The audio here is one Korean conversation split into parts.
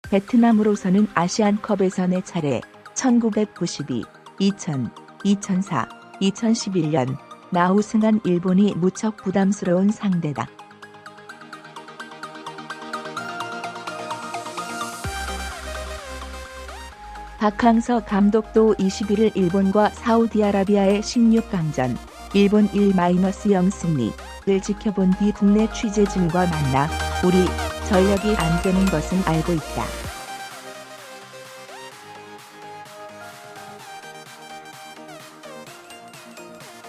베트남으로서는 아시안컵에서 4차례 1992, 2000, 2004, 2011년 나우승한 일본이 무척 부담스러운 상대다. 박항서 감독도 21일 일본과 사우디아라비아의 16강전 일본 1-0 승리를 지켜본 뒤 국내 취재진과 만나 우리 전력이 안 되는 것은 알고 있다.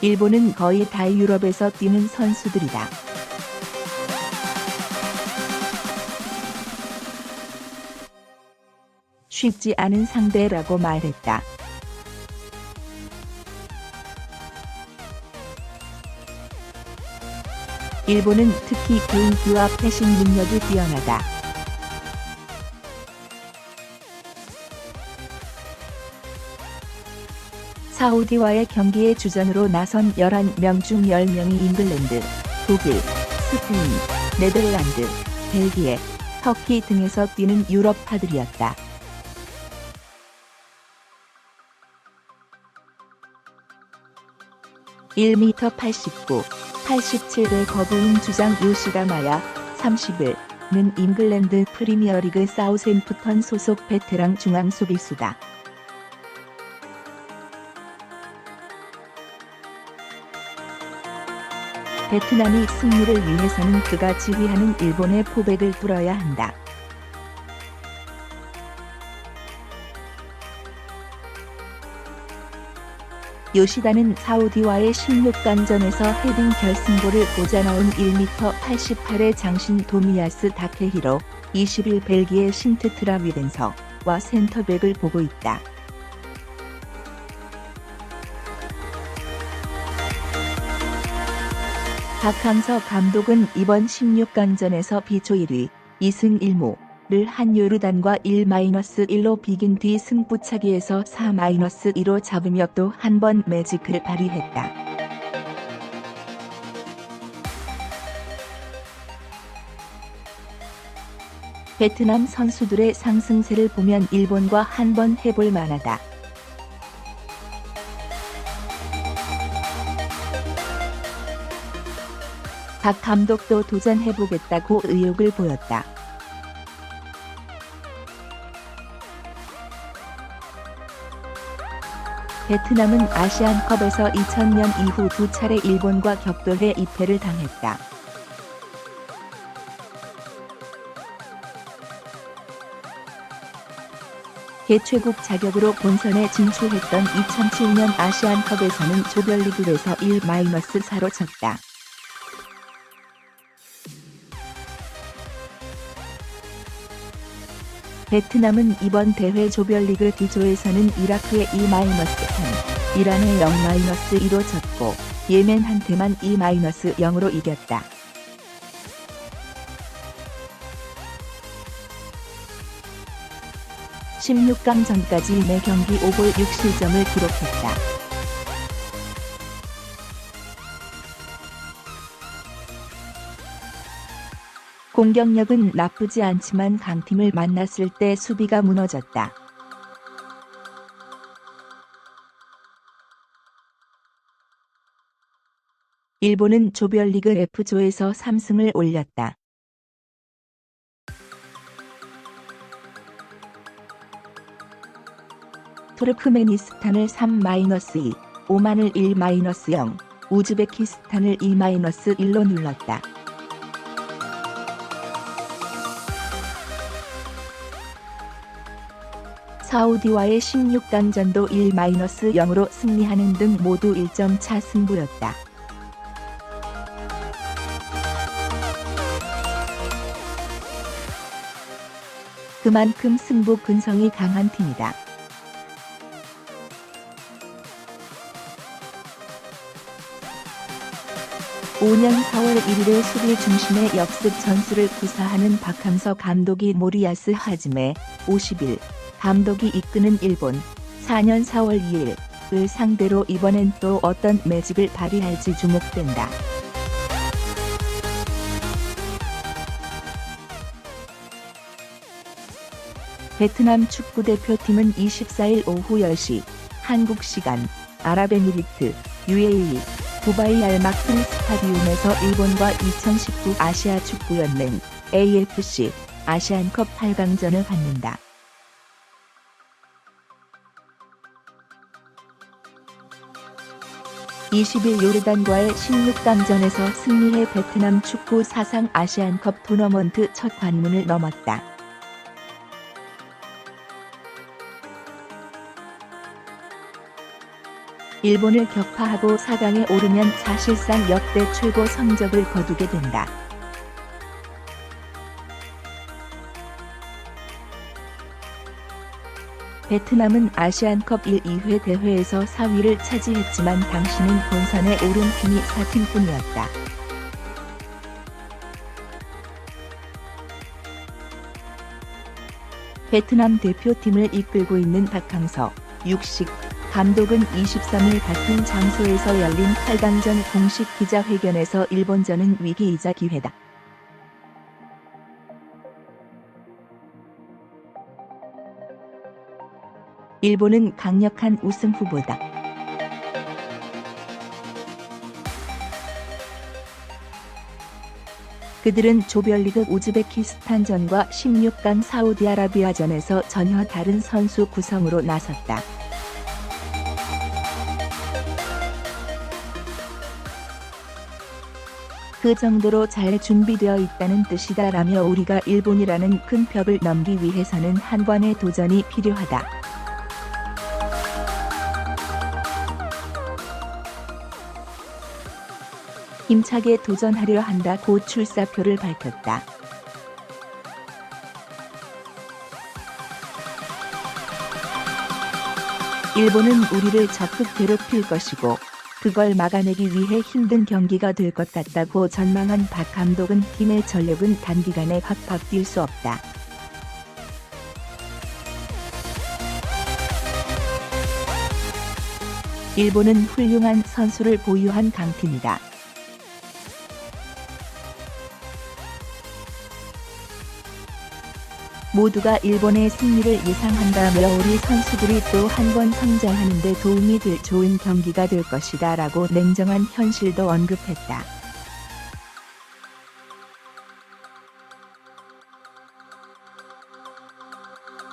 일본은 거의 다 유럽에서 뛰는 선수들이다. 쉽지 않은 상대라고 말했다. 일본은 특히 개인기와 패싱 능력이 뛰어나다. 사우디와의 경기에 주전으로 나선 11명 중 10명이 잉글랜드, 독일, 스페인, 네덜란드, 벨기에, 터키 등에서 뛰는 유럽파들이었다. 1m 89, 87의 거부인 주장 요시다 마야, 30은 잉글랜드 프리미어리그 사우샘프턴 소속 베테랑 중앙 수비수다. 베트남이 승리를 위해서는 그가 지휘하는 일본의 포백을 뚫어야 한다. 요시다는 사우디와의 16강전에서 헤딩 결승골을 꽂아 넣은 1m 88의 장신 도미아스 다케히로 20일 벨기에 신트트라 위덴서와 센터백을 보고 있다. 박항서 감독은 이번 16강전에서 비조 1위 2승 1무를 한 요르단과 1-1로 비긴 뒤 승부차기에서 4-2로 잡으며 또 한 번 매직을 발휘했다. 베트남 선수들의 상승세를 보면 일본과 한 번 해볼 만하다. 박 감독도 도전해보겠다고 의욕을 보였다. 베트남은 아시안컵에서 2000년 이후 2차례 일본과 격돌해 2패를 당했다. 개최국 자격으로 본선에 진출했던 2007년 아시안컵에서는 조별리그에서 1-4로 졌다. 베트남은 이번 대회 조별리그 D조에서는 이라크에 2-3, 이란에 0-2로 졌고 예멘한테만 2-0으로 이겼다. (16강전까지) 4경기 5골 6실점을 기록했다. 공격력은 나쁘지 않지만 강팀을 만났을 때 수비가 무너졌다. 일본은 조별리그 F조에서 3승을 올렸다. 투르크메니스탄을 3-2, 오만을 1-0, 우즈베키스탄을 2-1로 눌렀다. 사우디와의 16강전도 1-0으로 승리하는 등 모두 1점 차 승부였다. 그만큼 승부 근성이 강한 팀이다. (5년 4월 1일에) 수비 중심의 역습 전술을 구사하는 박항서 감독이 모리야스 하즈메 50일 감독이 이끄는 일본 4년 4월 2일을 상대로 이번엔 또 어떤 매직을 발휘할지 주목된다. 베트남 축구대표팀은 24일 오후 10시 한국 시간 아랍에미리트 UAE 두바이 알막슨 스타디움에서 일본과 2019 아시아 축구연맹 AFC 아시안컵 8강전을 갖는다. 20일 요르단과의 16강전에서 승리해 베트남 축구 사상 아시안컵 토너먼트 첫 관문을 넘었다. 일본을 격파하고 4강에 오르면 사실상 역대 최고 성적을 거두게 된다. 베트남은 아시안컵 1, 2회 대회에서 4위를 차지했지만 당시는 본선에 오른 팀이 4팀뿐이었다. 베트남 대표팀을 이끌고 있는 박항서, 육식 감독은 23일 같은 장소에서 열린 8강전 공식 기자회견에서 일본전은 위기이자 기회다. 일본은 강력한 우승 후보다. 그들은 조별리그 우즈베키스탄전과 16강 사우디아라비아전에서 전혀 다른 선수 구성으로 나섰다. 그 정도로 잘 준비되어 있다는 뜻이다라며 우리가 일본이라는 큰 벽을 넘기 위해서는 한 번의 도전이 필요하다. 힘차게 도전하려 한다고 출사표를 밝혔다. 일본은 우리를 적극 괴롭힐 것이고 그걸 막아내기 위해 힘든 경기가 될 것 같다고 전망한 박 감독은 팀의 전력은 단기간에 확 바뀔 수 없다. 일본은 훌륭한 선수를 보유한 강팀이다. 모두가 일본의 승리를 예상한다며 우리 선수들이 또 한 번 성장하는 데 도움이 될 좋은 경기가 될 것이다 라고 냉정한 현실도 언급했다.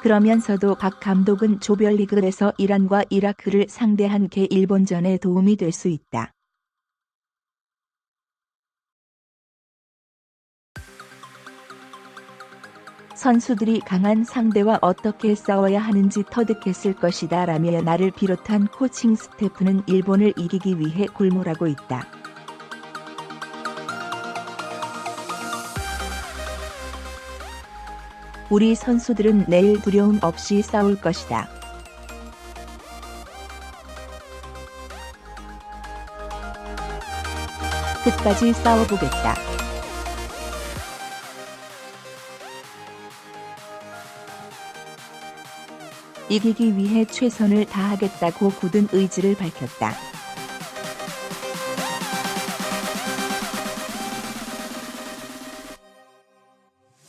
그러면서도 박 감독은 조별리그에서 이란과 이라크를 상대한 게 일본전에 도움이 될 수 있다. 선수들이 강한 상대와 어떻게 싸워야 하는지 터득했을 것이다 라며 나를 비롯한 코칭 스태프는 일본을 이기기 위해 골몰하고 있다. 우리 선수들은 내일 두려움 없이 싸울 것이다. 끝까지 싸워보겠다. 이기기 위해 최선을 다하겠다고 굳은 의지를 밝혔다.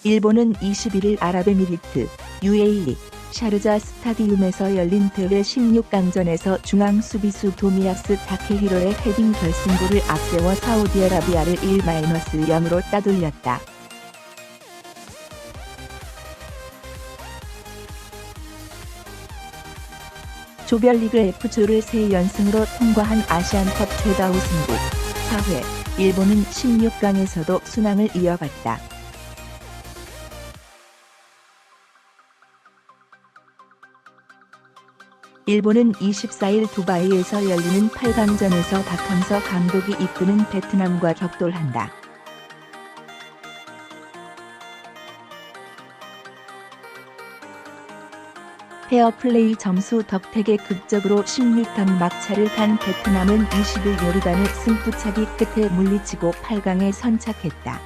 일본은 21일 아랍에미리트 UAE 샤르자 스타디움에서 열린 대회 16강전에서 중앙 수비수 도미야스 타케히로의 헤딩 결승골을 앞세워 사우디아라비아를 1-0으로 따돌렸다. 조별리그 F조를 3연승으로 통과한 아시안컵 최다 우승국 4회, 일본은 16강에서도 순항을 이어갔다. 일본은 24일 두바이에서 열리는 8강전에서 박항서 감독이 이끄는 베트남과 격돌한다. 페어플레이 점수 덕택에 극적으로 16강 막차를 간 베트남은 20일 요르단을 승부차기 끝에 물리치고 8강에 선착했다.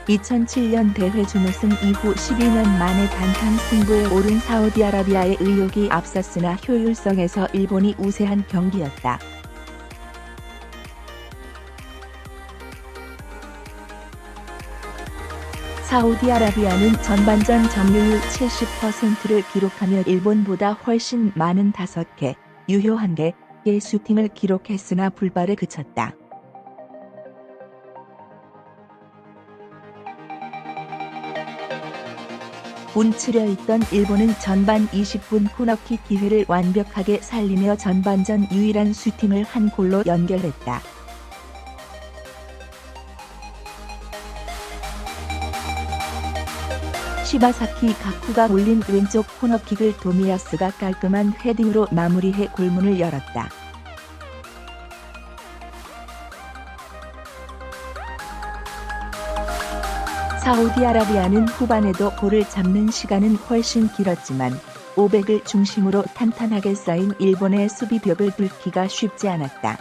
(2007년) 대회 준우승 이후 12년 만에 단판 승부에 오른 사우디아라비아의 의욕이 앞섰으나 효율성에서 일본이 우세한 경기였다. 사우디아라비아는 전반전 점유율 70%를 기록하며 일본보다 훨씬 많은 5개, 유효 1개의 슈팅을 기록했으나 불발에 그쳤다. 움츠려 있던 일본은 전반 20분 코너킥 기회를 완벽하게 살리며 전반전 유일한 슈팅을 한 골로 연결했다. 시바사키 가쿠가 올린 왼쪽 코너킥을 도미야스가 깔끔한 헤딩으로 마무리해 골문을 열었다. 사우디아라비아는 후반에도 볼을 잡는 시간은 훨씬 길었지만 500을 중심으로 탄탄하게 쌓인 일본의 수비벽을 뚫기가 쉽지 않았다.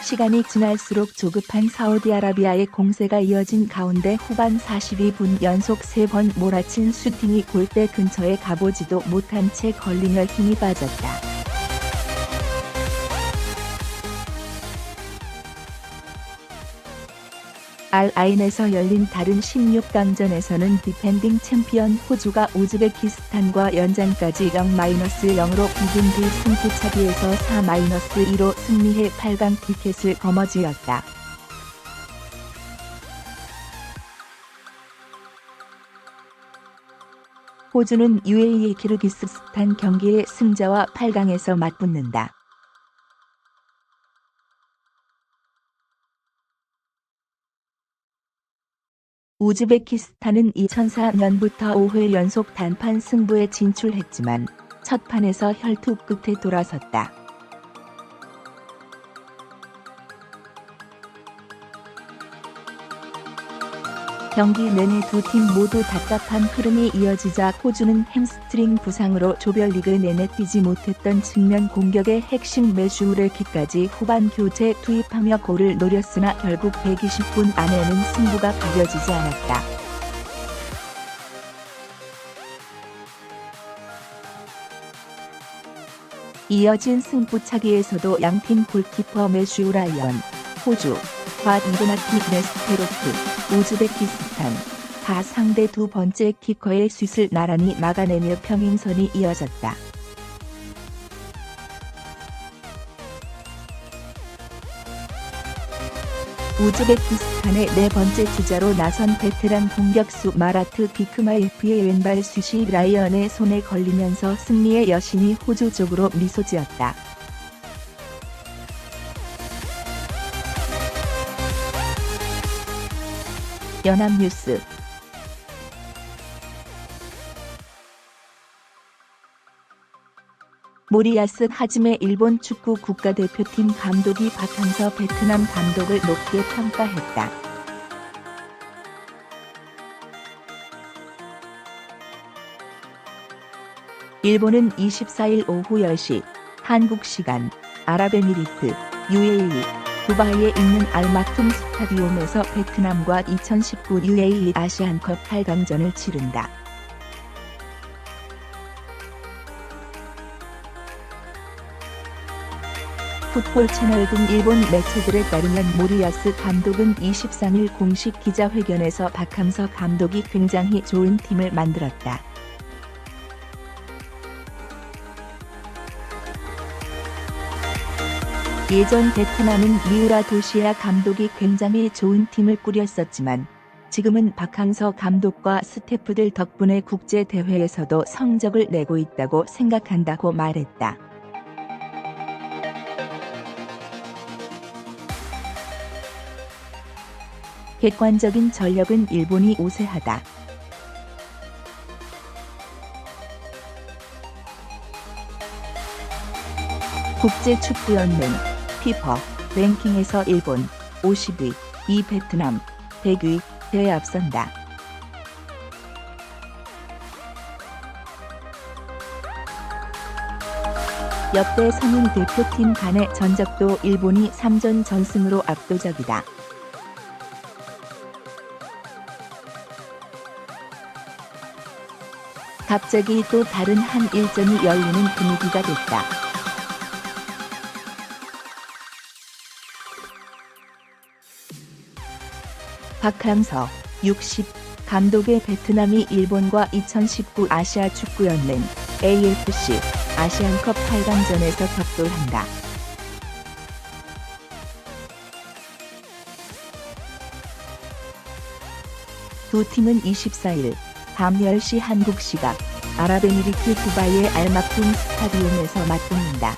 시간이 지날수록 조급한 사우디아라비아의 공세가 이어진 가운데 후반 42분 연속 3번 몰아친 슈팅이 골대 근처에 가보지도 못한 채 걸리며 힘이 빠졌다. 알아인에서 열린 다른 16강전에서는 디펜딩 챔피언 호주가 우즈베키스탄과 연장까지 0-0로 비긴 뒤 승부차기에서 4-2로 승리해 8강 티켓을 거머쥐었다. 호주는 UAE 키르기스스탄 경기의 승자와 8강에서 맞붙는다. 우즈베키스탄은 2004년부터 5회 연속 단판 승부에 진출했지만 첫 판에서 혈투 끝에 돌아섰다. 경기 내내 두 팀 모두 답답한 흐름이 이어지자 호주는 햄스트링 부상으로 조별리그 내내 뛰지 못했던 측면 공격의 핵심 메슈우레키까지 후반 교체 투입하며 골을 노렸으나 결국 120분 안에는 승부가 가려지지 않았다. 이어진 승부차기에서도 양팀 골키퍼 메슈우 라이언, 호주, 이브나티 네스테로프, 우즈베키스탄, 상대 두 번째 키커의 슛을 나란히 막아내며 평행선이 이어졌다. 우즈베키스탄의 네 번째 주자로 나선 베테랑 공격수 마라트 비크마예프의 왼발 슛이 라이언의 손에 걸리면서 승리의 여신이 호주 쪽으로 미소 지었다. 연합뉴스 모리야스 하지메 일본 축구 국가대표팀 감독이 박항서 베트남 감독을 높게 평가했다. 일본은 24일 오후 10시 한국 시간 아랍에미리트 UAE 두바이에 있는 알마툼 스타디움에서 베트남과 2019 UAE 아시안컵 8강전을 치른다. 풋볼 채널 등 일본 매체들에 따르면 모리야스 감독은 23일 공식 기자회견에서 박항서 감독이 굉장히 좋은 팀을 만들었다. 예전 베트남은 미우라 도시야 감독이 굉장히 좋은 팀을 꾸렸었지만 지금은 박항서 감독과 스태프들 덕분에 국제대회에서도 성적을 내고 있다고 생각한다고 말했다. 객관적인 전력은 일본이 우세하다. 국제축구연맹 피파 랭킹에서 일본 50위, 베트남 100위에 앞선다. 역대 성인 대표팀 간의 전적도 일본이 3전 전승으로 압도적이다. 갑자기 또 다른 한 일전이 열리는 분위기가 됐다. 박항서 60 감독의 베트남이 일본과 2019 아시아 축구연맹 AFC 아시안컵 8강전에서 격돌한다. 두 팀은 24일 밤 10시 한국 시각 아랍에미리트 두바이의 알막툼 스타디움에서 맞붙는다.